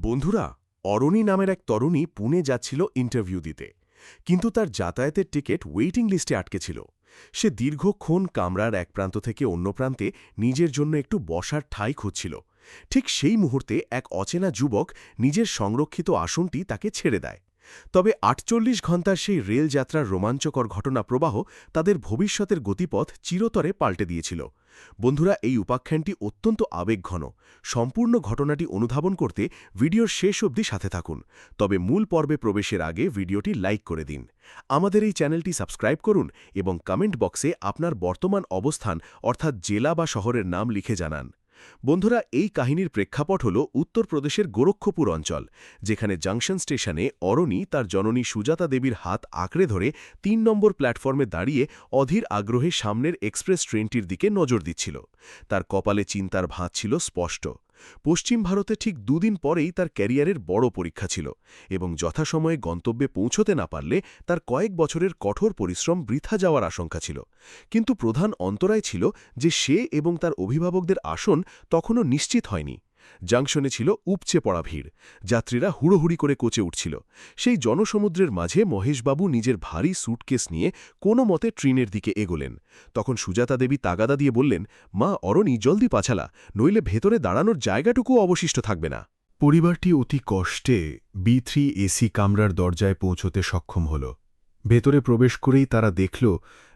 বন্ধুরা, অরণি নামের এক তরুণী পুনে যাচ্ছিল ইন্টারভিউ দিতে, কিন্তু তার যাতায়াতের টিকিট ওয়েটিং লিস্টে আটকে ছিল। সে দীর্ঘক্ষণ কামরার এক প্রান্ত থেকে অন্য প্রান্তে নিজের জন্য একটু বসার ঠাঁই খুঁজছিল। ঠিক সেই মুহূর্তে এক অচেনা যুবক নিজের সংরক্ষিত আসনটি তাকে ছেড়ে দেয়। তবে ৪৮ ঘণ্টার সেই রেলযাত্রার রোমাঞ্চকর ঘটনা প্রবাহ তাদের ভবিষ্যতের গতিপথ চিরতরে পাল্টে দিয়েছিল। বন্ধুরা, এই উপাখ্যানটি অত্যন্ত আবেগঘন। সম্পূর্ণ ঘটনাটি অনুধাবন করতে ভিডিওর শেষ অবধি সাথে থাকুন। তবে মূল পর্বে প্রবেশের আগে ভিডিওটি লাইক করে দিন, আমাদের এই চ্যানেলটি সাবস্ক্রাইব করুন এবং কমেন্ট বক্সে আপনার বর্তমান অবস্থান অর্থাৎ জেলা বা শহরের নাম লিখে জানান। বন্ধুরা, এই কাহিনীর প্রেক্ষাপট হল উত্তরপ্রদেশের গোরক্ষপুর অঞ্চল, যেখানে জংশন স্টেশনে অরণি তার জননী সুজাতা দেবীর হাত আঁকড়ে ধরে ৩ নম্বর প্ল্যাটফর্মে দাঁড়িয়ে অধীর আগ্রহে সামনের এক্সপ্রেস ট্রেনটির দিকে নজর দিচ্ছিল। তার কপালে চিন্তার ভাঁজ ছিল স্পষ্ট। পশ্চিম ভারতে ঠিক দুদিন পরেই তার ক্যারিয়ারের বড় পরীক্ষা ছিল, এবং যথাসময়ে গন্তব্যে পৌঁছতে না পারলে তার কয়েক বছরের কঠোর পরিশ্রম বৃথা যাওয়ার আশঙ্কা ছিল। কিন্তু প্রধান অন্তরায় ছিল যে সে এবং তার অভিভাবকদের আসন তখনও নিশ্চিত হয়নি। জাংশনে ছিল উপচে পড়া ভিড়, যাত্রীরা হুড়োহুড়ি করে কোচে উঠছিল। সেই জনসমুদ্রের মাঝে মহেশবাবু নিজের ভারী স্যুটকেস নিয়ে কোনো মতে ট্রেনের দিকে এগোলেন। তখন সুজাতা দেবী তাগাদা দিয়ে বললেন, মা অরণি, জলদি পাছালা, নইলে ভেতরে দাঁড়ানোর জায়গাটুকুও অবশিষ্ট থাকবে না। পরিবারটি অতি কষ্টে B3 এসি কামরার দরজায় পৌঁছতে সক্ষম হল। ভেতরে প্রবেশ করেই তারা দেখল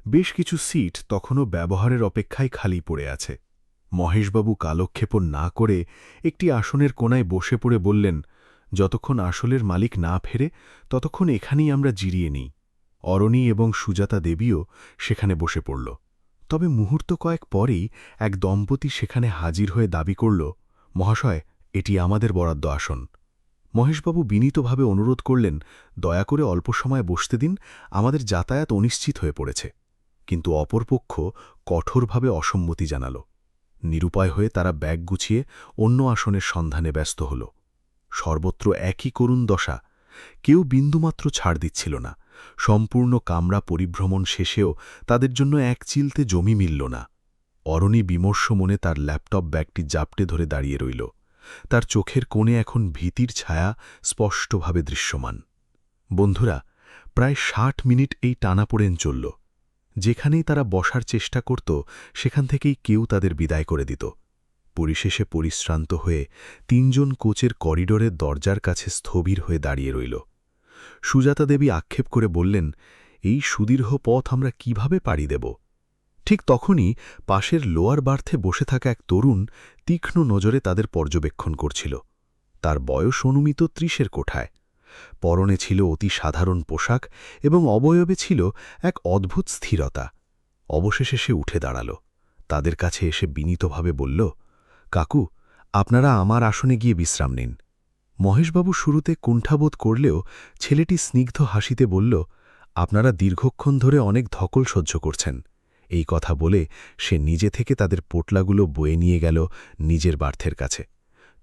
বেশ কিছু সিট তখনও ব্যবহারের অপেক্ষায় খালি পড়ে আছে। মহেশবাবু কালক্ষেপণ না করে একটি আসনের কোণায় বসে পড়ে বললেন, যতক্ষণ আসলের মালিক না ফেরে ততক্ষণ এখানেই আমরা জিরিয়ে নিই। অরণি এবং সুজাতা দেবীও সেখানে বসে পড়ল। তবে মুহূর্ত কয়েক পরেই এক দম্পতি সেখানে হাজির হয়ে দাবি করল, মহাশয়, এটি আমাদের বরাদ্দ আসন। মহেশবাবু বিনীতভাবে অনুরোধ করলেন, দয়া করে অল্প সময় বসতে দিন, আমাদের যাতায়াত অনিশ্চিত হয়ে পড়েছে। কিন্তু অপরপক্ষ কঠোরভাবে অসম্মতি জানাল। নিরুপায় হয়ে তারা ব্যাগ গুছিয়ে অন্য আসনের সন্ধানে ব্যস্ত হল। সর্বত্র একই করুণ দশা, কেউ বিন্দুমাত্র ছাড় দিচ্ছিল না। সম্পূর্ণ কামরা পরিভ্রমণ শেষেও তাদের জন্য এক চিলতে জমি মিলল না। অরণি বিমর্ষ মনে তার ল্যাপটপ ব্যাগটি জাপটে ধরে দাঁড়িয়ে রইল। তার চোখের কোণে এখন ভীতির ছায়া স্পষ্টভাবে দৃশ্যমান। বন্ধুরা, প্রায় ৬০ মিনিট এই টানাপোড়েন চলল। যেখানেই তারা বসার চেষ্টা করত সেখান থেকেই কেউ তাদের বিদায় করে দিত। পরিশেষে পরিশ্রান্ত হয়ে ৩ জন কোচের করিডোরের দরজার কাছে স্থবির হয়ে দাঁড়িয়ে রইল। সুজাতা দেবী আক্ষেপ করে বললেন, এই সুদীর্ঘ পথ আমরা কিভাবে পাড়ি দেব? ঠিক তখনই পাশের লোয়ার বার্থে বসে থাকা এক তরুণ তীক্ষ্ণ নজরে তাদের পর্যবেক্ষণ করছিল। তার বয়স অনুমিত ৩০-এর কোঠায়। পরনে ছিল অতি সাধারণ পোশাক এবং অবয়বে ছিল এক অদ্ভুত স্থিরতা। অবশেষে সে উঠে দাঁড়াল। তাদের কাছে এসে বিনীতভাবে বলল, কাকু, আপনারা আমার আসনে গিয়ে বিশ্রাম নিন। মহেশবাবু শুরুতে কুণ্ঠাবোধ করলেও ছেলেটি স্নিগ্ধ হাসিতে বলল, আপনারা দীর্ঘক্ষণ ধরে অনেক ধকল সহ্য করছেন। এই কথা বলে সে নিজে থেকে তাদের পোটলাগুলো বয়ে নিয়ে গেল নিজের বার্থের কাছে।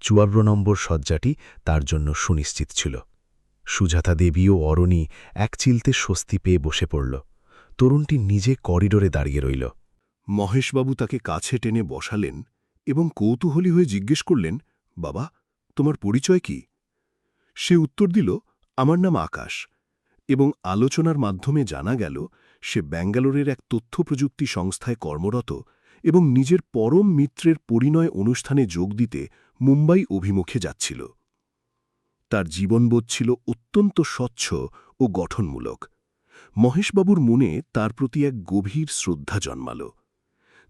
৫৪ নম্বর শয্যাটি তার জন্য সুনিশ্চিত ছিল। সুজাতা দেবী ও অরণি এক চিলতে স্বস্তি পেয়ে বসে পড়ল। তরুণটি নিজে করিডোরে দাঁড়িয়ে রইল। মহেশবাবু তাকে কাছে টেনে বসালেন এবং কৌতূহলী হয়ে জিজ্ঞেস করলেন, বাবা, তোমার পরিচয় কি? সে উত্তর দিল, আমার নাম আকাশ। এবং আলোচনার মাধ্যমে জানা গেল সে ব্যাঙ্গালোরের এক তথ্য প্রযুক্তি সংস্থায় কর্মরত এবং নিজের পরম মিত্রের পরিণয় অনুষ্ঠানে যোগ দিতে মুম্বাই অভিমুখে যাচ্ছিল। তার জীবনবোধ ছিল অত্যন্ত স্বচ্ছ ও গঠনমূলক। মহেশবাবুর মনে তার প্রতি এক গভীর শ্রদ্ধা জন্মাল।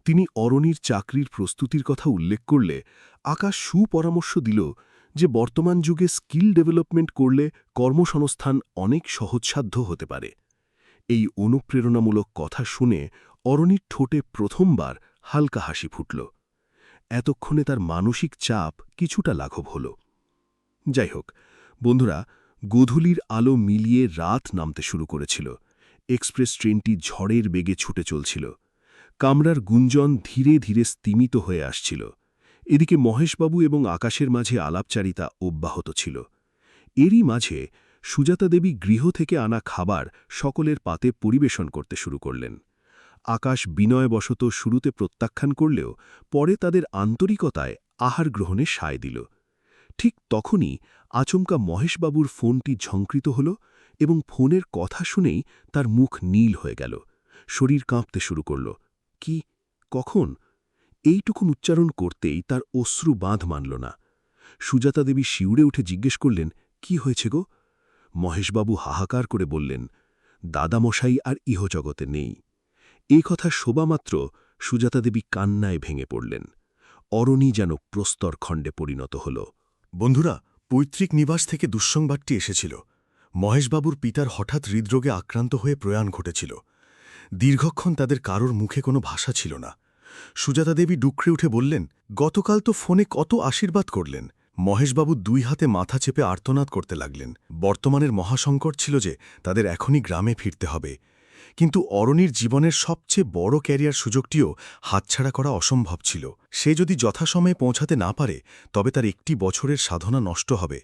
তিনি অরণির চাকরির প্রস্তুতির কথা উল্লেখ করলে আকাশ সুপরামর্শ দিল যে বর্তমান যুগে স্কিল ডেভেলপমেন্ট করলে কর্মসংস্থান অনেক সহজসাধ্য হতে পারে। এই অনুপ্রেরণামূলক কথা শুনে অরণির ঠোঁটে প্রথমবার হালকা হাসি ফুটল। এতক্ষণে তার মানসিক চাপ কিছুটা লাঘব হল। যাই হোক বন্ধুরা, গোধূলির আলো মিলিয়ে রাত নামতে শুরু করেছিল। এক্সপ্রেস ট্রেনটি ঝড়ের বেগে ছুটে চলছিল। কামরার গুঞ্জন ধীরে ধীরে স্তিমিত হয়ে আসছিল। এদিকে মহেশবাবু এবং আকাশের মাঝে আলাপচারিতা অব্যাহত ছিল। এরই মাঝে সুজাতা দেবী গৃহ থেকে আনা খাবার সকলের পাতে পরিবেশন করতে শুরু করলেন। আকাশ বিনয়বশত শুরুতে প্রত্যাখ্যান করলেও পরে তাদের আন্তরিকতায় আহার গ্রহণে সায় দিল। ঠিক তখনই আচমকা মহেশবাবুর ফোনটি ঝংকৃত হল এবং ফোনের কথা শুনেই তার মুখ নীল হয়ে গেল, শরীর কাঁপতে শুরু করল। কি, কখন? এইটুকুন উচ্চারণ করতেই তার অশ্রু বাঁধ মানল না। সুজাতা দেবী শিউরে উঠে জিজ্ঞেস করলেন, কি হয়েছে গো? মহেশবাবু হাহাকার করে বললেন, দাদামশাই আর ইহজগতে নেই। এই কথা শোবামাত্র সুজাতা দেবী কান্নায় ভেঙে পড়লেন। অরণি যেন প্রস্তর খণ্ডে পরিণত হল। বন্ধুরা, পৈতৃক নিবাস থেকে দুঃসংবাদটি এসেছিল। মহেশবাবুর পিতার হঠাৎ হৃদরোগে আক্রান্ত হয়ে প্রয়াণ ঘটেছিল। দীর্ঘক্ষণ তাদের কারোর মুখে কোনো ভাষা ছিল না। সুজাতা দেবী ডুকরে উঠে বললেন, গতকাল তো ফোনে কত আশীর্বাদ করলেন। মহেশবাবু 2 হাতে মাথা চেপে আর্তনাদ করতে লাগলেন। বর্তমানের মহাসংকট ছিল যে তাদের এখনই গ্রামে ফিরতে হবে। কিন্তু অরণির জীবনের সবচেয়ে বড় ক্যারিয়ার সুযোগটিও হাতছাড়া করা অসম্ভব ছিল। সে যদি যথাসময়ে পৌঁছাতে না পারে, তবে তার 1 বছরের সাধনা নষ্ট হবে।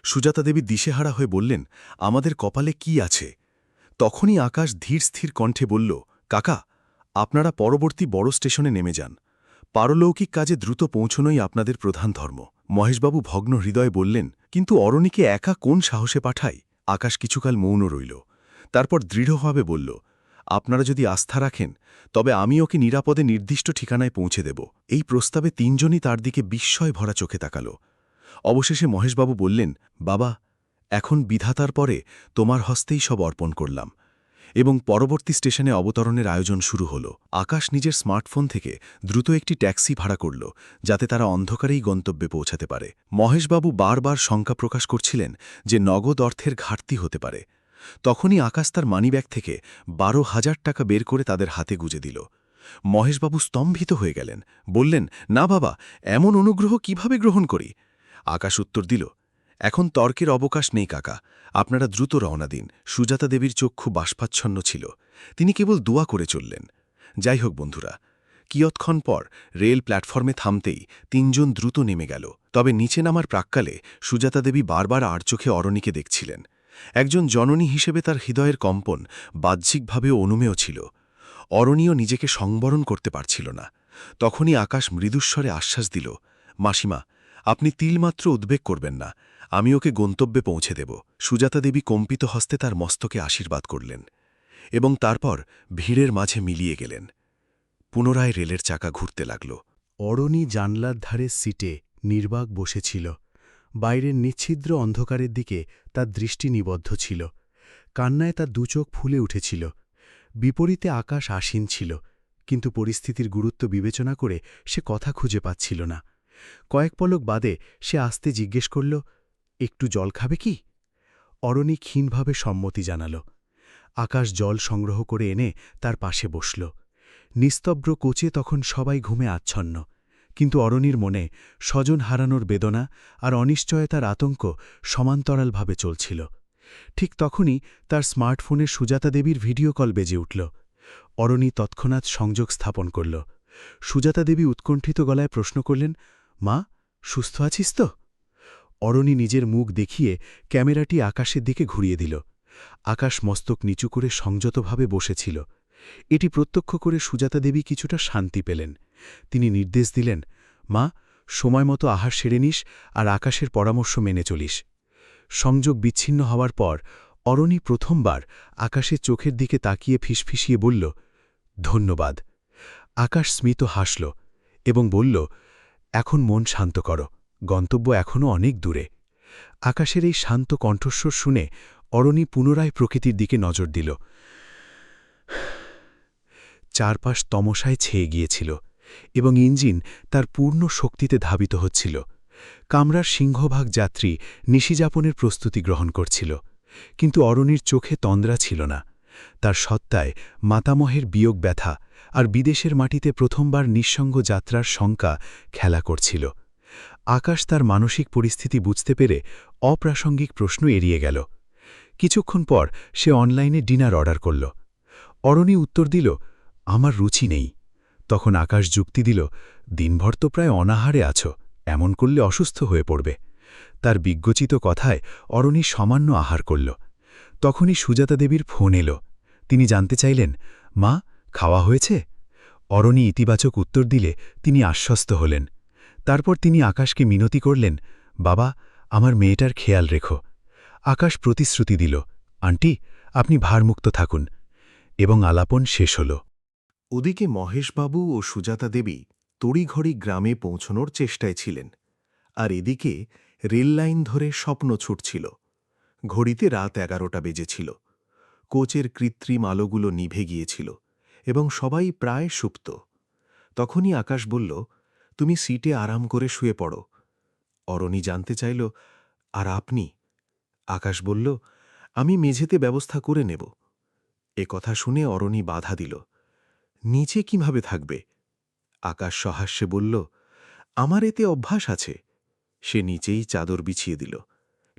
সুজাতা দেবী দিশেহারা হয়ে বললেন, আমাদের কপালে কি আছে? তখনই আকাশ ধীর স্থির কণ্ঠে বলল, কাকা, আপনারা পরবর্তী বড় স্টেশনে নেমে যান। পারলৌকিক কাজে দ্রুত পৌঁছনোই আপনাদের প্রধান ধর্ম। মহেশবাবু ভগ্ন হৃদয়ে বললেন, কিন্তু অরণিকে একা কোন সাহসে পাঠাই? আকাশ কিছুকাল মৌন রইল। তারপর দৃঢ়ভাবে বলল, আপনারা যদি আস্থা রাখেন, তবে আমি ওকে নিরাপদে নির্দিষ্ট ঠিকানায় পৌঁছে দেব। এই প্রস্তাবে 3 জনই তার দিকে বিস্ময় ভরা চোখে তাকাল। অবশেষে মহেশবাবু বললেন, বাবা, এখন বিধাতার পরে তোমার হস্তেই সব অর্পণ করলাম। এবং পরবর্তী স্টেশনে অবতরণের আয়োজন শুরু হল। আকাশ নিজের স্মার্টফোন থেকে দ্রুত একটি ট্যাক্সি ভাড়া করল, যাতে তারা অন্ধকারেই গন্তব্যে পৌঁছাতে পারে। মহেশবাবু বারবার শঙ্কা প্রকাশ করছিলেন যে নগদ অর্থের ঘাটতি হতে পারে। তখনই আকাশ তার মানিব্যাগ থেকে 12,000 টাকা বের করে তাদের হাতে গুজে দিল। মহেশবাবু স্তম্ভিত হয়ে গেলেন, বললেন, না বাবা, এমন অনুগ্রহ কিভাবে গ্রহণ করি? আকাশ উত্তর দিল, এখন তর্কের অবকাশ নেই কাকা, আপনারা দ্রুত রওনা দিন। সুজাতা দেবীর চক্ষু বাষ্পাচ্ছন্ন ছিল। তিনি কেবল দোয়া করে চললেন। যাই হোক বন্ধুরা, কিয়ৎক্ষণ পর রেল প্ল্যাটফর্মে থামতেই 3 জন দ্রুত নেমে গেল। তবে নিচে নামার প্রাক্কালে সুজাতা দেবী বারবার আর চোখে অরণিকে দেখছিলেন। একজন জননী হিসেবে তার হৃদয়ের কম্পন বাহ্যিকভাবেও অনুমেয় ছিল। অরণিও নিজেকে সংবরণ করতে পারছিল না। তখনই আকাশ মৃদুস্বরে আশ্বাস দিল, মাসিমা, আপনি তিলমাত্র উদ্বেগ করবেন না, আমি ওকে গন্তব্যে পৌঁছে দেব। সুজাতা দেবী কম্পিত হস্তে তার মস্তকে আশীর্বাদ করলেন এবং তারপর ভিড়ের মাঝে মিলিয়ে গেলেন। পুনরায় রেলের চাকা ঘুরতে লাগল। অরণি জানলার ধারে সিটে নির্বাক বসেছিল। বাইরের নিচ্ছিদ্র অন্ধকারের দিকে তার দৃষ্টি নিবদ্ধ ছিল। কান্নায় তার 2 চোখ ফুলে উঠেছিল। বিপরীতে আকাশ আসীন ছিল, কিন্তু পরিস্থিতির গুরুত্ব বিবেচনা করে সে কথা খুঁজে পাচ্ছিল না। কয়েক পলক বাদে সে আস্তে জিজ্ঞেস করল, একটু জল খাবে কি? অরণি ক্ষীণভাবে সম্মতি জানাল। আকাশ জল সংগ্রহ করে এনে তার পাশে বসল। নিস্তব্র কোচে তখন সবাই ঘুমে আচ্ছন্ন, কিন্তু অরণির মনে স্বজন হারানোর বেদনা আর অনিশ্চয়তার আতঙ্ক সমান্তরালভাবে চলছিল। ঠিক তখনই তার স্মার্টফোনে সুজাতা দেবীর ভিডিও কল বেজে উঠল। অরণি তৎক্ষণাৎ সংযোগ স্থাপন করল। সুজাতা দেবী উৎকণ্ঠিত গলায় প্রশ্ন করলেন, মা, সুস্থ আছিস তো? অরণি নিজের মুখ দেখিয়ে ক্যামেরাটি আকাশের দিকে ঘুরিয়ে দিল। আকাশ মস্তক নিচু করে সংযতভাবে বসেছিল। এটি প্রত্যক্ষ করে সুজাতা দেবী কিছুটা শান্তি পেলেন। তিনি নির্দেশ দিলেন, মা, সময়মতো আহার সেরে নিস আর আকাশের পরামর্শ মেনে চলিস। সংযোগ বিচ্ছিন্ন হওয়ার পর অরণি প্রথমবার আকাশের চোখের দিকে তাকিয়ে ফিসফিসিয়ে বলল, ধন্যবাদ। আকাশ স্মিত হাসল এবং বলল, এখন মন শান্ত করো, গন্তব্য এখনও অনেক দূরে। আকাশের এই শান্ত কণ্ঠস্বর শুনে অরণি পুনরায় প্রকৃতির দিকে নজর দিল। চারপাশ তমসায় ছেয়ে গিয়েছিল এবং ইঞ্জিন তার পূর্ণ শক্তিতে ধাবিত হচ্ছিল। কামরার সিংহভাগ যাত্রী নিশিযাপনের প্রস্তুতি গ্রহণ করছিল, কিন্তু অরণির চোখে তন্দ্রা ছিল না। তার সত্তায় মাতামহের বিয়োগ ব্যথা আর বিদেশের মাটিতে প্রথমবার নিঃসঙ্গ যাত্রার শঙ্কা খেলা করছিল। আকাশ তার মানসিক পরিস্থিতি বুঝতে পেরে অপ্রাসঙ্গিক প্রশ্ন এড়িয়ে গেল। কিছুক্ষণ পর সে অনলাইনে ডিনার অর্ডার করল। অরণি উত্তর দিল, আমার রুচি নেই। তখন আকাশ যুক্তি দিল, দিনভর তো প্রায় অনাহারে আছো, এমন করলে অসুস্থ হয়ে পড়বে। তার বিজ্ঞচিত কথায় অরণি সামান্য আহার করল। তখনই সুজাতা দেবীর ফোন এল। তিনি জানতে চাইলেন, মা, খাওয়া হয়েছে? অরণি ইতিবাচক উত্তর দিলে তিনি আশ্বস্ত হলেন। তারপর তিনি আকাশকে মিনতি করলেন, বাবা, আমার মেয়েটার খেয়াল রেখো। আকাশ প্রতিশ্রুতি দিল, আন্টি, আপনি ভারমুক্ত থাকুন। এবং আলাপন শেষ হল। ওদিকে মহেশবাবু ও সুজাতা দেবী তড়িঘড়ি গ্রামে পৌঁছনোর চেষ্টায় ছিলেন, আর এদিকে রেললাইন ধরে স্বপ্ন ছুটছিল। ঘড়িতে রাত 11টা বেজেছিল। কোচের কৃত্রিম আলোগুলো নিভে গিয়েছিল এবং সবাই প্রায় সুপ্ত। তখনই আকাশ বলল, তুমি সিটে আরাম করে শুয়ে পড়ো। অরণি জানতে চাইল, আর আপনি? আকাশ বলল, আমি মেঝেতে ব্যবস্থা করে নেব। কথা শুনে অরণি বাধা দিল, নিচে কিভাবে থাকবে? আকাশ সহাস্যে বলল, আমার এতে অভ্যাস আছে। সে নিচেই চাদর বিছিয়ে দিল।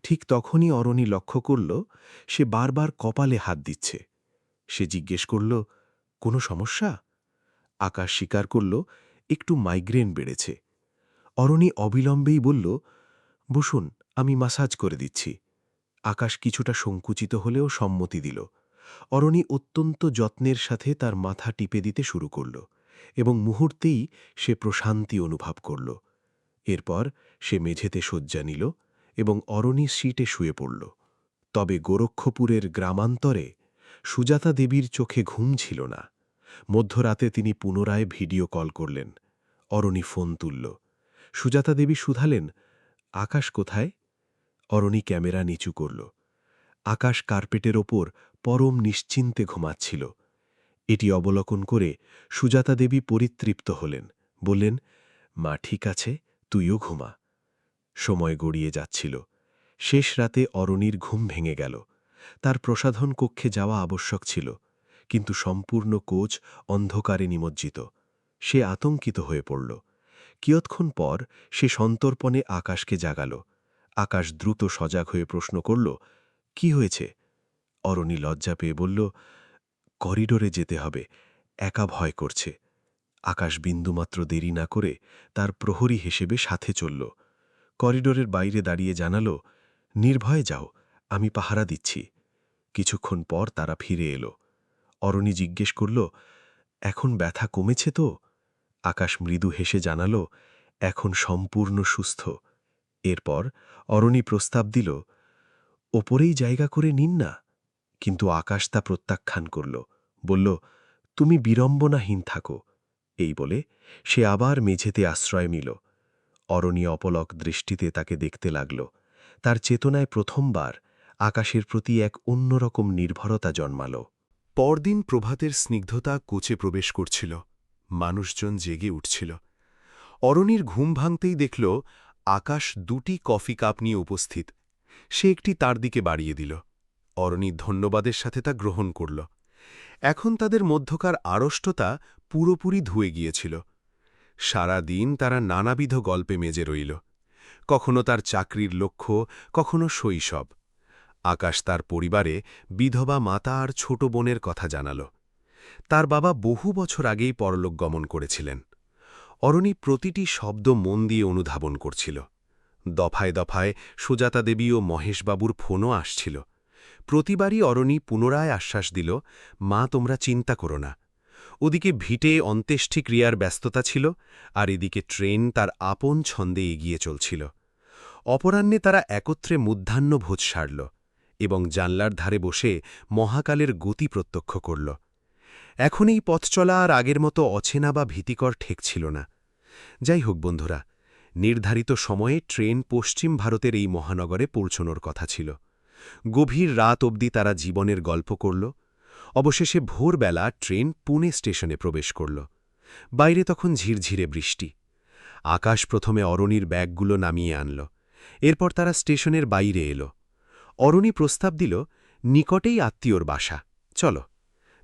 ঠিক তখনই অরণি লক্ষ্য করল, সে বারবার কপালে হাত দিচ্ছে। সে জিজ্ঞেস করল, কোনো সমস্যা? আকাশ স্বীকার করল, একটু মাইগ্রেন বেড়েছে। অরণি অবিলম্বেই বলল, বসুন, আমি মাসাজ করে দিচ্ছি। আকাশ কিছুটা সংকুচিত হলেও সম্মতি দিল। অরণি অত্যন্ত যত্নের সাথে তার মাথা টিপে দিতে শুরু করল এবং মুহূর্তেই সে প্রশান্তি অনুভব করল। এরপর সে মেঝেতে শয্যা নিল এবং অরণি সিটে শুয়ে পড়ল। তবে গোরক্ষপুরের গ্রামান্তরে সুজাতা দেবীর চোখে ঘুম ছিল না। মধ্যরাতে তিনি পুনরায় ভিডিও কল করলেন। অরণি ফোন তুলল। সুজাতা দেবী শুধালেন, আকাশ কোথায়? অরণি ক্যামেরা নিচু করল। আকাশ কার্পেটের ওপর পরম নিশ্চিন্তে ঘুমাচ্ছিল। এটি অবলোকন করে সুজাতা দেবী পরিতৃপ্ত হলেন, বললেন, মা ঠিক আছে, তুইও ঘুমা। সময় গড়িয়ে যাচ্ছিল। শেষ রাতে অরণির ঘুম ভেঙে গেল। তার প্রসাধন কক্ষে যাওয়া আবশ্যক ছিল, কিন্তু সম্পূর্ণ কোচ অন্ধকারে নিমজ্জিত। সে আতঙ্কিত হয়ে পড়ল। কিয়ৎক্ষণ পর সে সন্তর্পণে আকাশকে জাগাল। আকাশ দ্রুত সজাগ হয়ে প্রশ্ন করল, কি হয়েছে? অরণি লজ্জা পেয়ে বলল, করিডোরে যেতে হবে, একা ভয় করছে। আকাশ বিন্দুমাত্র দেরি না করে তার প্রহরী হিসেবে সাথে চলল। করিডোরের বাইরে দাঁড়িয়ে জানাল, নির্ভয়ে যাও, আমি পাহারা দিচ্ছি। কিছুক্ষণ পর তারা ফিরে এলো। অরণি জিজ্ঞেস করল, এখন ব্যথা কমেছে তো? আকাশ মৃদু হেসে জানাল, এখন সম্পূর্ণ সুস্থ। এরপর অরণি প্রস্তাব দিল, ওপরেই জায়গা করে নিন না। কিন্তু আকাশ তা প্রত্যাখ্যান করল, বলল, তুমি বিড়ম্বনাহীন থাকো। এই বলে সে আবার মেঝেতে আশ্রয় নিল। অরণি অপলক দৃষ্টিতে তাকে দেখতে লাগল। তার চেতনায় প্রথমবার আকাশের প্রতি এক অন্যরকম নির্ভরতা জন্মাল। পরদিন প্রভাতের স্নিগ্ধতা কোচে প্রবেশ করছিল। মানুষজন জেগে উঠছিল। অরণির ঘুম ভাঙতেই দেখল আকাশ 2টি কফি কাপ নিয়ে উপস্থিত। সে একটি তার দিকে বাড়িয়ে দিল। অরণি ধন্যবাদের সাথে তা গ্রহণ করল। এখন তাদের মধ্যকার আড়ষ্টতা পুরোপুরি ধুয়ে গিয়েছিল। সারা দিন তারা নানাবিধ গল্পে মেজে রইল। কখনো তার চাকরির লক্ষ্য, কখনো শৈশব। আকাশ তার পরিবারে বিধবা মাতা আর ছোট বোনের কথা জানাল। তার বাবা বহু বছর আগেই পরলোক গমন করেছিলেন। অরণি প্রতিটি শব্দ মন দিয়ে অনুধাবন করছিল। দফায় দফায় সুজাতা দেবী ও মহেশবাবুর ফোনও আসছিল। প্রতিবারই অরণি পুনরায় আশ্বাস দিল, মা তোমরা চিন্তা করো না। ওদিকে ভিটে অন্ত্যেষ্টিক্রিয়ার ব্যস্ততা ছিল, আর এদিকে ট্রেন তার আপন ছন্দে এগিয়ে চলছিল। অপরাহ্নে তারা একত্রে মধ্যাহ্নভোজ সারল এবং জানলার ধারে বসে মহাকালের গতি প্রত্যক্ষ করল। এখন এই পথ চলা আর আগের মতো অচেনা বা ভীতিকর ঠেকছিল না। যাই হোক বন্ধুরা, নির্ধারিত সময়ে ট্রেন পশ্চিম ভারতের এই মহানগরে পৌঁছনোর কথা ছিল। গভীর রাত অবধি তারা জীবনের গল্প করল। অবশেষে ভোরবেলা ট্রেন পুনে স্টেশনে প্রবেশ করল। বাইরে তখন ঝিরঝিরে বৃষ্টি। আকাশ প্রথমে অরণির ব্যাগগুলো নামিয়ে আনল। এরপর তারা স্টেশনের বাইরে এলো। অরণি প্রস্তাব দিল, নিকটেই আত্মীয়র বাসা, চলো।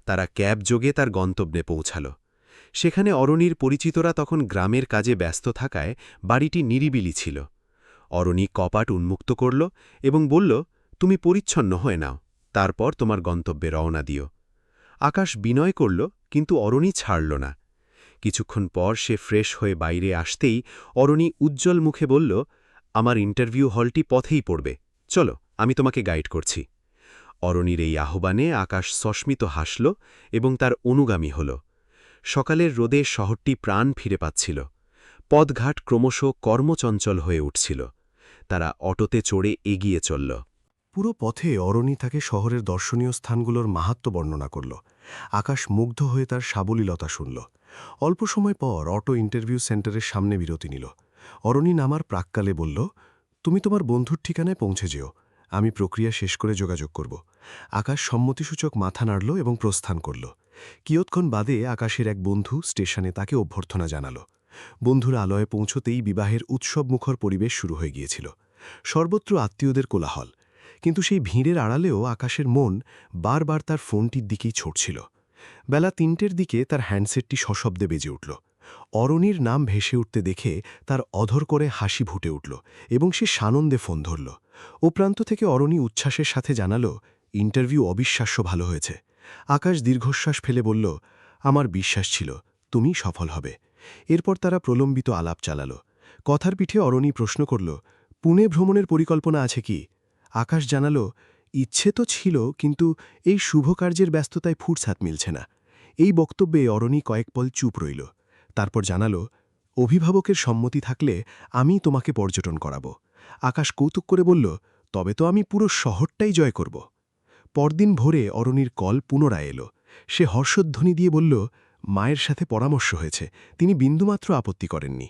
তারা ক্যাব যোগে তার গন্তব্যে পৌঁছাল। সেখানে অরণির পরিচিতরা তখন গ্রামের কাজে ব্যস্ত থাকায় বাড়িটি নিরিবিলি ছিল। অরণি কপাট উন্মুক্ত করল এবং বলল, তুমি পরিচ্ছন্ন হয়ে নাও, তারপর তোমার গন্তব্যে রওনা দিও। আকাশ বিনয় করল, কিন্তু অরণি ছাড়ল না। কিছুক্ষণ পর সে ফ্রেশ হয়ে বাইরে আসতেই অরণি উজ্জ্বল মুখে বলল, আমার ইন্টারভিউ হলটি পথেই পড়বে, চলো, আমি তোমাকে গাইড করছি। অরণির এই আহ্বানে আকাশ সস্মিত হাসল এবং তার অনুগামী হল। সকালের রোদে শহরটি প্রাণ ফিরে পাচ্ছিল। পথঘাট ক্রমশ কর্মচঞ্চল হয়ে উঠছিল। তারা অটোতে চড়ে এগিয়ে চলল। পুরো পথে অরণি তাকে শহরের দর্শনীয় স্থানগুলোর মাহাত্ম্য বর্ণনা করল। আকাশ মুগ্ধ হয়ে তার সাবলীলতা শুনল। অল্প সময় পর অটো ইন্টারভিউ সেন্টারের সামনে বিরতি নিল। অরণি নামার প্রাক্কালে বলল, তুমি তোমার বন্ধুর ঠিকানায় পৌঁছে যেও, আমি প্রক্রিয়া শেষ করে যোগাযোগ করব। আকাশ সম্মতিসূচক মাথা নাড়ল এবং প্রস্থান করল। কিয়ৎক্ষণ বাদে আকাশের এক বন্ধু স্টেশনে তাকে অভ্যর্থনা জানাল। বন্ধুর আলয়ে পৌঁছতেই বিবাহের উৎসবমুখর পরিবেশ শুরু হয়ে গিয়েছিল। সর্বত্র আত্মীয়দের কোলাহল, কিন্তু সেই ভিড়ের আড়ালেও আকাশের মন বারবার তার ফোনটির দিকেই ছুটছিল। বেলা ৩টের দিকে তার হ্যান্ডসেটটি সশব্দে বেজে উঠল। অরণির নাম ভেসে উঠতে দেখে তার অধর করে হাসি ফুটে উঠল এবং সে সানন্দে ফোন ধরল। ও প্রান্ত থেকে অরণি উচ্ছ্বাসের সাথে জানাল, ইন্টারভিউ অবিশ্বাস্য ভালো হয়েছে। আকাশ দীর্ঘশ্বাস ফেলে বলল, আমার বিশ্বাস ছিল তুমি সফল হবে। এরপর তারা প্রলম্বিত আলাপ চালাল। কথার পিঠে অরণি প্রশ্ন করল, পুনে ভ্রমণের পরিকল্পনা আছে কি? আকাশ জানাল, ইচ্ছে তো ছিল, কিন্তু এই শুভ কার্যের ব্যস্ততায় ফুরসাত মিলছে না। এই বক্তব্যে অরণি কয়েক পল চুপ রইল। তারপর জানাল, অভিভাবকের সম্মতি থাকলে আমি তোমাকে পর্যটন করাব। আকাশ কৌতুক করে বলল, তবে তো আমি পুরো শহরটাই জয় করব। পরদিন ভোরে অরণির কল পুনরায় এলো। সে হর্ষধ্বনি দিয়ে বলল, মায়ের সাথে পরামর্শ হয়েছে, তিনি বিন্দুমাত্র আপত্তি করেননি।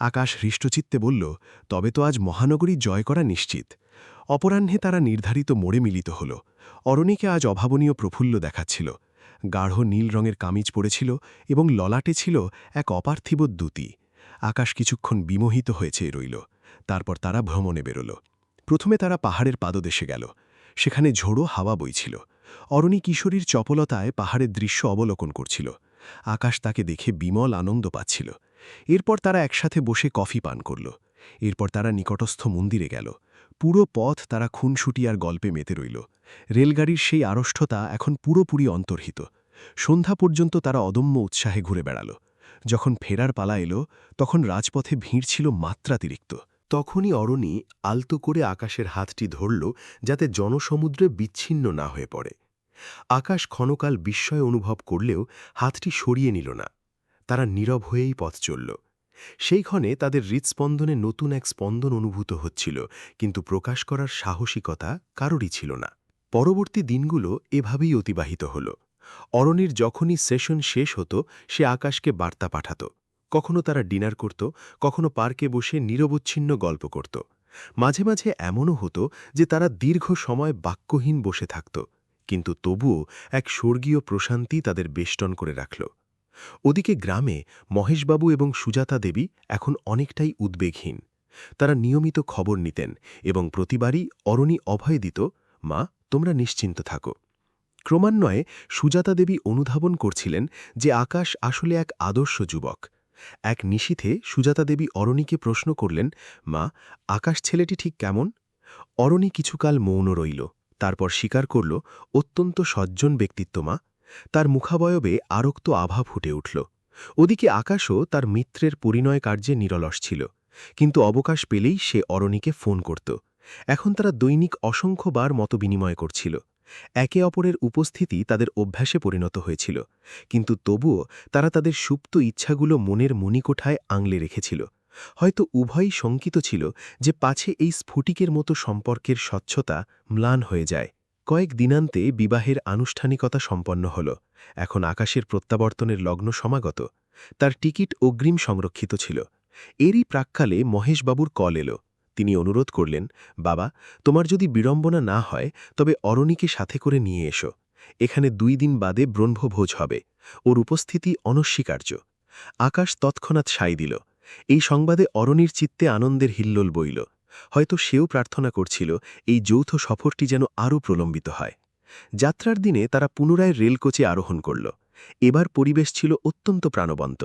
আকাশ হৃষ্টচিত্তে বলল, তবে তো আজ মহানগরী জয় করা নিশ্চিত। অপরাহ্নে তারা নির্ধারিত মোড়ে মিলিত হল। অরণিকে আজ অভাবনীয় প্রফুল্ল দেখাচ্ছিল। গাঢ় নীল রঙের কামিজ পরেছিল এবং ললাটে ছিল এক অপার্থিব দ্যুতি। আকাশ কিছুক্ষণ বিমোহিত হয়েছে রইল। তারপর তারা ভ্রমণে বেরোল। প্রথমে তারা পাহাড়ের পাদদেশে গেল। সেখানে ঝোড়ো হাওয়া বইছিল। অরণি কিশোরীর চপলতায় পাহাড়ের দৃশ্য অবলোকন করছিল। আকাশ তাকে দেখে বিমল আনন্দ পাচ্ছিল। এরপর তারা একসাথে বসে কফি পান করল। এরপর তারা নিকটস্থ মন্দিরে গেল। পুরো পথ তারা খুনসুটি আর গল্পে মেতে রইল। রেলগাড়ির সেই আড়ষ্ঠতা এখন পুরোপুরি অন্তর্হিত। সন্ধ্যা পর্যন্ত তারা অদম্য উৎসাহে ঘুরে বেড়াল। যখন ফেরার পালা এলো, তখন রাজপথে ভিড় ছিল মাত্রাতিরিক্ত। তখনই অরণি আলতো করে আকাশের হাতটি ধরল, যাতে জনসমুদ্রে বিচ্ছিন্ন না হয়ে পড়ে। আকাশ ক্ষণকাল বিস্ময় অনুভব করলেও হাতটি সরিয়ে নিল না। তারা নীরব হয়েই পথ চলল। সেই ক্ষণে তাদের হৃৎস্পন্দনে নতুন এক স্পন্দন অনুভূত হচ্ছিল, কিন্তু প্রকাশ করার সাহসিকতা কারোরই ছিল না। পরবর্তী দিনগুলো এভাবেই অতিবাহিত হল। অরণির যখনই সেশন শেষ হতো, সে আকাশকে বার্তা পাঠাত। কখনো তারা ডিনার করত, কখনো পার্কে বসে নিরবচ্ছিন্ন গল্প করত। মাঝে মাঝে এমনও হতো যে তারা দীর্ঘ সময় বাক্যহীন বসে থাকত, কিন্তু তবুও এক স্বর্গীয় প্রশান্তি তাদের বেষ্টন করে রাখল। ওদিকে গ্রামে মহেশবাবু এবং সুজাতা দেবী এখন অনেকটাই উদ্বেগহীন। তারা নিয়মিত খবর নিতেন এবং প্রতিবারই অরণি অভয় দিত, মা, তোমরা নিশ্চিন্ত থাকো। ক্রমান্বয়ে সুজাতা দেবী অনুধাবন করছিলেন যে আকাশ আসলে এক আদর্শ যুবক। এক নিশীথে সুজাতা দেবী অরণিকে প্রশ্ন করলেন, মা, আকাশ ছেলেটি ঠিক কেমন? অরণি কিছুকাল মৌন রইল। তারপর স্বীকার করল, অত্যন্ত সজ্জন ব্যক্তিত্ব মা। তার মুখাবয়বে আরক্ত আভা ফুটে উঠল। ওদিকে আকাশও তার মিত্রের পরিণয় কার্যে নিরলস ছিল, কিন্তু অবকাশ পেলেই সে অরণিকে ফোন করত। এখন তারা দৈনিক অসংখ্যবার মতবিনিময় করছিল। একে অপরের উপস্থিতি তাদের অভ্যাসে পরিণত হয়েছিল, কিন্তু তবুও তারা তাদের সুপ্ত ইচ্ছাগুলো মনের মণিকোঠায় আংলে রেখেছিল। হয়তো উভয়ই শঙ্কিত ছিল যে পাছে এই স্ফটিকের মতো সম্পর্কের স্বচ্ছতা ম্লান হয়ে যায়। কয়েক দিনান্তে বিবাহের আনুষ্ঠানিকতা সম্পন্ন হল। এখন আকাশের প্রত্যাবর্তনের লগ্ন সমাগত। তার টিকিট অগ্রিম সংরক্ষিত ছিল। এরই প্রাক্কালে মহেশবাবুর কল এলো। তিনি অনুরোধ করলেন, বাবা, তোমার যদি বিড়ম্বনা না হয় তবে অরণিকে সাথে করে নিয়ে এসো। এখানে 2 দিন বাদে ব্রহ্মভোজ হবে। ওর উপস্থিতি অনস্বীকার্য। আকাশ তৎক্ষণাৎ সায় দিল। এই সংবাদে অরণির চিত্তে আনন্দের হিল্লোল বইল। হয়তো সেও প্রার্থনা করছিল এই যৌথ সফরটি যেন আরও প্রলম্বিত হয়। যাত্রার দিনে তারা পুনরায় রেলকোচে আরোহণ করল। এবার পরিবেশ ছিল অত্যন্ত প্রাণবন্ত।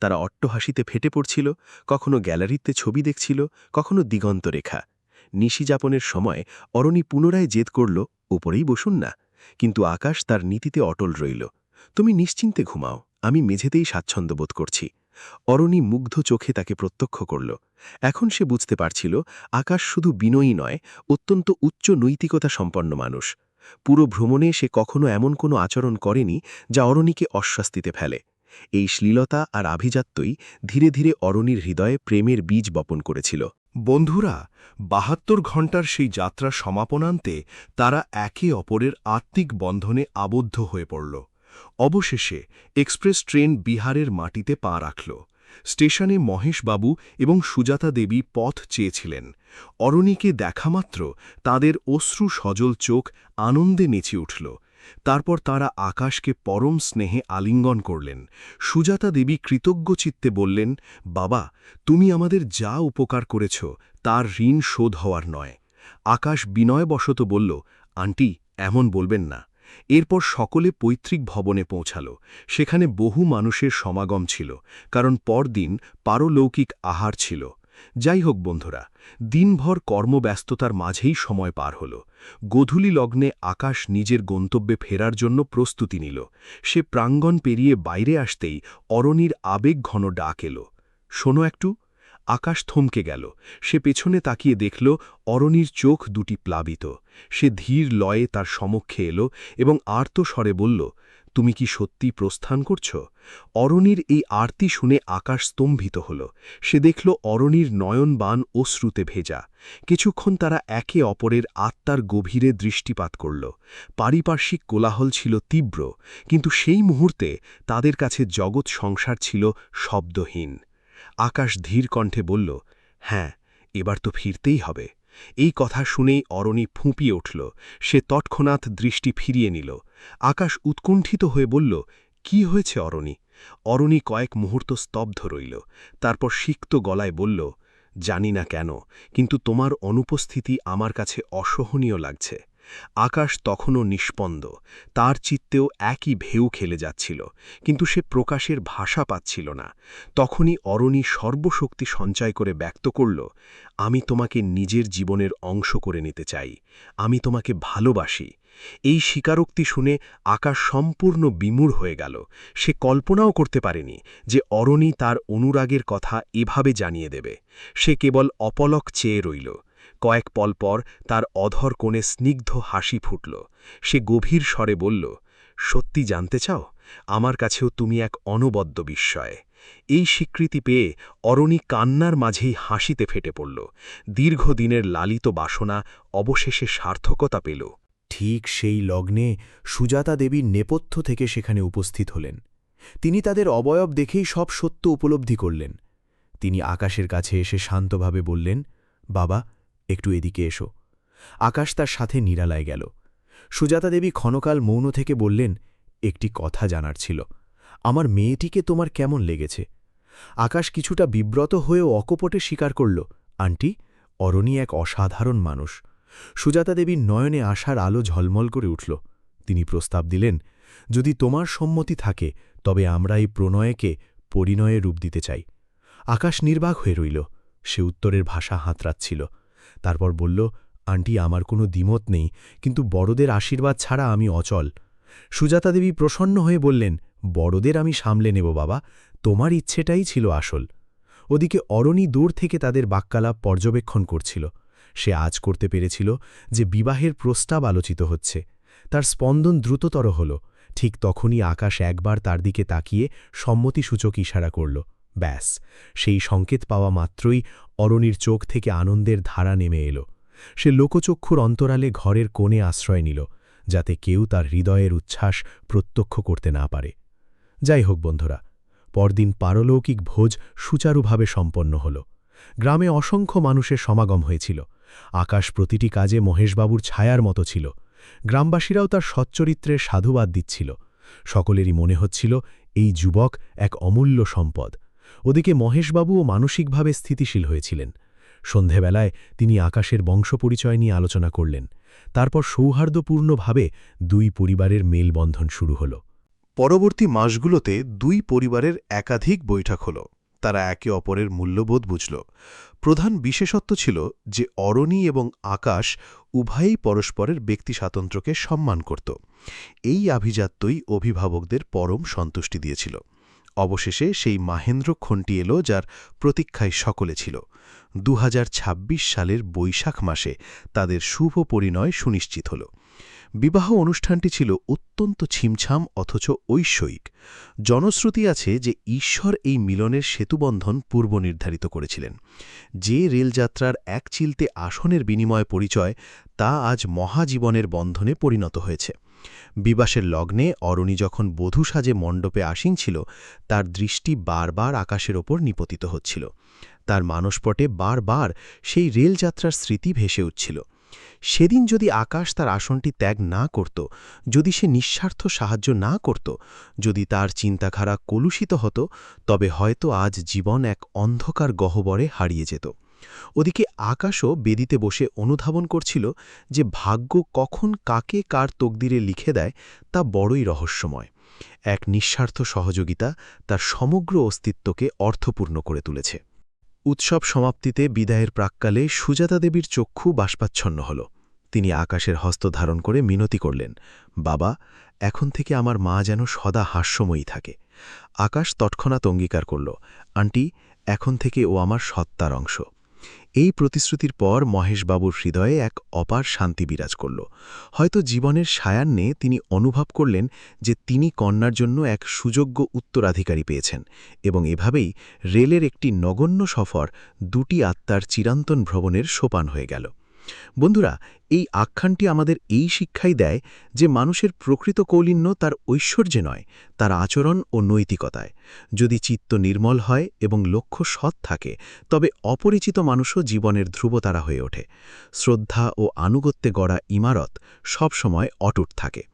তারা অট্টহাসিতে ফেটে পড়ছিল, কখনো গ্যালারিতে ছবি দেখছিল, কখনো দিগন্তরেখা। নিশি যাপনের সময় অরণি পুনরায় জেদ করল, উপরেই বসুন না। কিন্তু আকাশ তার নীতিতে অটল রইল। তুমি নিশ্চিন্তে ঘুমাও, আমি মেঝেতেই স্বাচ্ছন্দ্য বোধ করছি। অরণি মুগ্ধ চোখে তাকে প্রত্যক্ষ করল। এখন সে বুঝতে পারছিল আকাশ শুধু বিনয়ী নয়, অত্যন্ত উচ্চ নৈতিকতা সম্পন্ন মানুষ। পুরো ভ্রমণে সে কখনো এমন কোনো আচরণ করেনি যা অরণিকে অস্বস্তিতে ফেলে। এই শ্লীলতা আর আভিজাত্যই ধীরে ধীরে অরণির হৃদয়ে প্রেমের বীজ বপন করেছিল। বন্ধুরা ৭২ ঘণ্টার সেই যাত্রার সমাপনান্তে তারা একে অপরের আত্মিক বন্ধনে আবদ্ধ হয়ে পড়ল। অবশেষে এক্সপ্রেস ট্রেন বিহারের মাটিতে পা রাখল। স্টেশনে মহেশবাবু এবং সুজাতা দেবী পথ চেয়েছিলেন। অরণিকে দেখামাত্র তাদের অশ্রু সজল চোখ আনন্দে নেচে উঠল। তারপর তারা আকাশকে পরম স্নেহে আলিঙ্গন করলেন। সুজাতা দেবী কৃতজ্ঞচিত্তে বললেন, বাবা, তুমি আমাদের যা উপকার করেছ তার ঋণ শোধ হওয়ার নয়। আকাশ বিনয়বশত বলল, আন্টি, এমন বলবেন না। এরপর সকলে পৈতৃক ভবনে পৌঁছাল। সেখানে বহু মানুষের সমাগম ছিল, কারণ পরদিন পারলৌকিক আহার ছিল। যাই হোক বন্ধুরা, দিনভর কর্মব্যস্ততার মাঝেই সময় পার হল। গোধূলি লগ্নে আকাশ নিজের গন্তব্যে ফেরার জন্য প্রস্তুতি নিল। সে প্রাঙ্গণ পেরিয়ে বাইরে আসতেই অরণির আবেগঘন ডাক এল, শোনো একটু। আকাশ থমকে গেল। সে পেছনে তাকিয়ে দেখল অরণির চোখ দুটি প্লাবিত। সে ধীর লয়ে তার সমক্ষে এল এবং আর্ত স্বরে বলল, তুমি কি সত্যি প্রস্থান করছ? অরণির এই আরতি শুনে আকাশ স্তম্ভিত হল। সে দেখল অরণির নয়নবাণ অশ্রুতে ভেজা। কিছুক্ষণ তারা একে অপরের আত্মার গভীরে দৃষ্টিপাত করল। পারিপার্শ্বিক কোলাহল ছিল তীব্র, কিন্তু সেই মুহূর্তে তাদের কাছে জগৎ সংসার ছিল শব্দহীন। আকাশ ধীর কণ্ঠে বলল, হ্যাঁ, এবার তো ফিরতেই হবে। এই কথা শুনেই অরণি ফুঁপিয়ে উঠল। সে তৎক্ষণাৎ দৃষ্টি ফিরিয়ে নিল। আকাশ উৎকণ্ঠিত হয়ে বলল, কি হয়েছে অরণি? অরণি কয়েক মুহূর্ত স্তব্ধ রইল। তারপর সিক্ত গলায় বলল, জানি না কেন, কিন্তু তোমার অনুপস্থিতি আমার কাছে অসহনীয় লাগছে। আকাশ তখনও নিষ্পন্দ। তার চিত্তেও একই ঢেউ খেলে যাচ্ছিল, কিন্তু সে প্রকাশের ভাষা পাচ্ছিল না। তখনই অরণি সর্বশক্তি সঞ্চয় করে ব্যক্ত করল, আমি তোমাকে নিজের জীবনের অংশ করে নিতে চাই। আমি তোমাকে ভালোবাসি। এই স্বীকারোক্তি শুনে আকাশ সম্পূর্ণ বিমূঢ় হয়ে গেল। সে কল্পনাও করতে পারেনি যে অরণি তার অনুরাগের কথা এভাবে জানিয়ে দেবে। সে কেবল অপলক চেয়ে রইল। কয়েক পল পর তার অধর কোণে স্নিগ্ধ হাসি ফুটল। সে গভীর স্বরে বলল, সত্যি জানতে চাও? আমার কাছেও তুমি এক অনবদ্য বিস্ময়। এই স্বীকৃতি পেয়ে অরণি কান্নার মাঝেই হাসিতে ফেটে পড়ল। দীর্ঘদিনের লালিত বাসনা অবশেষে সার্থকতা পেল। ঠিক সেই লগ্নে সুজাতা দেবীর নেপথ্য থেকে সেখানে উপস্থিত হলেন। তিনি তাদের অবয়ব দেখেই সব সত্য উপলব্ধি করলেন। তিনি আকাশের কাছে এসে শান্তভাবে বললেন, বাবা, একটু এদিকে এসো। আকাশ তার সাথে নিরালায় গেল। সুজাতা দেবী ক্ষণকাল মৌন থেকে বললেন, একটি কথা জানার ছিল। আমার মেয়েটিকে তোমার কেমন লেগেছে? আকাশ কিছুটা বিব্রত হয়েও অকপটে স্বীকার করল, আন্টি, অরণি এক অসাধারণ মানুষ। সুজাতা দেবীর নয়নে আশার আলো ঝলমল করে উঠল। তিনি প্রস্তাব দিলেন, যদি তোমার সম্মতি থাকে তবে আমরা এই প্রণয়কে পরিণয়ে রূপ দিতে চাই। আকাশ নির্বাক হয়ে রইল। সে উত্তরের ভাষা হাতড়াচ্ছিল। তারপর বলল, আন্টি, আমার কোনো দ্বিমত নেই, কিন্তু বড়দের আশীর্বাদ ছাড়া আমি অচল। সুজাতা দেবী প্রসন্ন হয়ে বললেন, বড়দের আমি সামলে নেব বাবা, তোমার ইচ্ছেটাই ছিল আসল। ওদিকে অরণি দূর থেকে তাদের বাক্যালাপ পর্যবেক্ষণ করছিল। সে আজ করতে পেরেছিল যে বিবাহের প্রস্তাব আলোচিত হচ্ছে। তার স্পন্দন দ্রুততর হল। ঠিক তখনই আকাশ একবার তার দিকে তাকিয়ে সম্মতিসূচক ইশারা করল। ব্যাস, সেই সংকেত পাওয়া মাত্রই অরণির চোখ থেকে আনন্দের ধারা নেমে এল। সে লোকচক্ষুর অন্তরালে ঘরের কোণে আশ্রয় নিল, যাতে কেউ তার হৃদয়ের উচ্ছ্বাস প্রত্যক্ষ করতে না পারে। যাই হোক বন্ধুরা, পরদিন পারলৌকিক ভোজ সুচারুভাবে সম্পন্ন হল। গ্রামে অসংখ্য মানুষের সমাগম হয়েছিল। আকাশ প্রতিটি কাজে মহেশবাবুর ছায়ার মতো ছিল। গ্রামবাসীরাও তার সচ্চরিত্রের সাধুবাদ দিচ্ছিল। সকলেরই মনে হচ্ছিল এই যুবক এক অমূল্য সম্পদ। ওদিকে মহেশবাবুও মানসিকভাবে স্থিতিশীল হয়েছিলেন। সন্ধেবেলায় তিনি আকাশের বংশপরিচয় নিয়ে আলোচনা করলেন। তারপর সৌহার্দ্যপূর্ণভাবে দুই পরিবারের মেলবন্ধন শুরু হল। পরবর্তী মাসগুলোতে দুই পরিবারের একাধিক বৈঠক হল। তারা একে অপরের মূল্যবোধ বুঝল। প্রধান বিশেষত্ব ছিল যে অরণি এবং আকাশ উভয়েই পরস্পরের ব্যক্তি স্বাতন্ত্র্যকে সম্মান করত। এই আভিজাত্যই অভিভাবকদের পরম সন্তুষ্টি দিয়েছিল। অবশেষে সেই মাহেন্দ্রক্ষণটি এল যার প্রতীক্ষায় সকলে ছিল। ২০২৬ সালের বৈশাখ মাসে তাদের শুভ পরিণয় সুনিশ্চিত হল। বিবাহ অনুষ্ঠানটি ছিল অত্যন্ত ছিমছাম অথচ ঐশ্বরিক। জনশ্রুতি আছে যে ঈশ্বর এই মিলনের সেতুবন্ধন পূর্ব নির্ধারিত করেছিলেন। যে রেলযাত্রার এক চিলতে আসনের বিনিময় পরিচয়, তা আজ মহাজীবনের বন্ধনে পরিণত হয়েছে। বিবাহের লগ্নে অরণি যখন বধূ সাজে মণ্ডপে আসীন ছিল, তার দৃষ্টি বারবার আকাশের ওপর নিপতিত হচ্ছিল। তার মানসপটে বারবার সেই রেলযাত্রার স্মৃতি ভেসে উঠছিল। সেদিন যদি আকাশ তার আসনটি ত্যাগ না করত, যদি সে নিঃস্বার্থ সাহায্য না করত, যদি তার চিন্তাধারা কলুষিত হতো, তবে হয়তো আজ জীবন এক অন্ধকার গহ্বরে হারিয়ে যেত। ওদিকে আকাশও বেদিতে বসে অনুধাবন করছিল যে ভাগ্য কখন কাকে কার তকদিরে লিখে দেয় তা বড়ই রহস্যময়। এক নিঃস্বার্থ সহযোগিতা তার সমগ্র অস্তিত্বকে অর্থপূর্ণ করে তুলেছে। উৎসব সমাপ্তিতে বিদায়ের প্রাক্কালে সুজাতা দেবীর চক্ষু বাষ্পাচ্ছন্ন হল। তিনি আকাশের হস্ত ধারণ করে মিনতি করলেন, বাবা, এখন থেকে আমার মা যেন সদা হাস্যময়ী থাকে। আকাশ তৎক্ষণাৎ অঙ্গীকার করল, আন্টি, এখন থেকে ও আমার সত্তার অংশ। এই প্রতিশ্রুতির পর মহেশবাবুর হৃদয়ে এক অপার শান্তি বিরাজ করল। হয়তো জীবনের সায়ান্নে তিনি অনুভব করলেন যে তিনি কন্যার জন্য এক সুযোগ্য উত্তরাধিকারী পেয়েছেন, এবং এভাবেই রেলের একটি নগণ্য সফর দুটি আত্মার চিরন্তন ভ্রমণের সোপান হয়ে গেল। বন্ধুরা, এই আখ্যানটি আমাদের এই শিক্ষাই দেয় যে মানুষের প্রকৃত কৌলিন্য তার ঐশ্বর্যে নয়, তার আচরণ ও নৈতিকতায়। যদি চিত্ত নির্মল হয় এবং লক্ষ্য সৎ থাকে, তবে অপরিচিত মানুষও জীবনের ধ্রুবতারা হয়ে ওঠে। শ্রদ্ধা ও আনুগত্যে গড়া ইমারত সবসময় অটুট থাকে।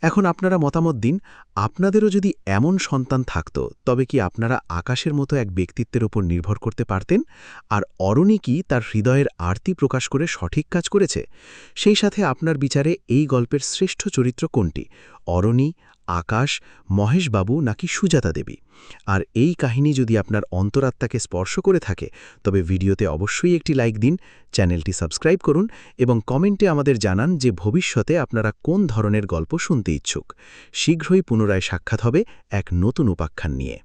এখন আপনারা মতামত দিন, আপনাদেরও যদি এমন সন্তান থাকত, তবে কি আপনারা আকাশের মতো এক ব্যক্তিত্বের ওপর নির্ভর করতে পারতেন? আর অরণি কি তার হৃদয়ের আরতি প্রকাশ করে সঠিক কাজ করেছে? সেই সাথে আপনার বিচারে এই গল্পের শ্রেষ্ঠ চরিত্র কোনটি, অরণি, আকাশ, মহেশবাবু নাকি সুজাতা দেবী? আর এই কাহিনী যদি আপনার অন্তরাত্মাকে স্পর্শ করে থাকে, তবে ভিডিওতে অবশ্যই একটি লাইক দিন, চ্যানেলটি সাবস্ক্রাইব করুন এবং কমেন্টে আমাদের জানান যে ভবিষ্যতে আপনারা কোন ধরনের গল্প শুনতে ইচ্ছুক। শীঘ্রই পুনরায় সাক্ষাৎ হবে এক নতুন উপাখ্যান নিয়ে।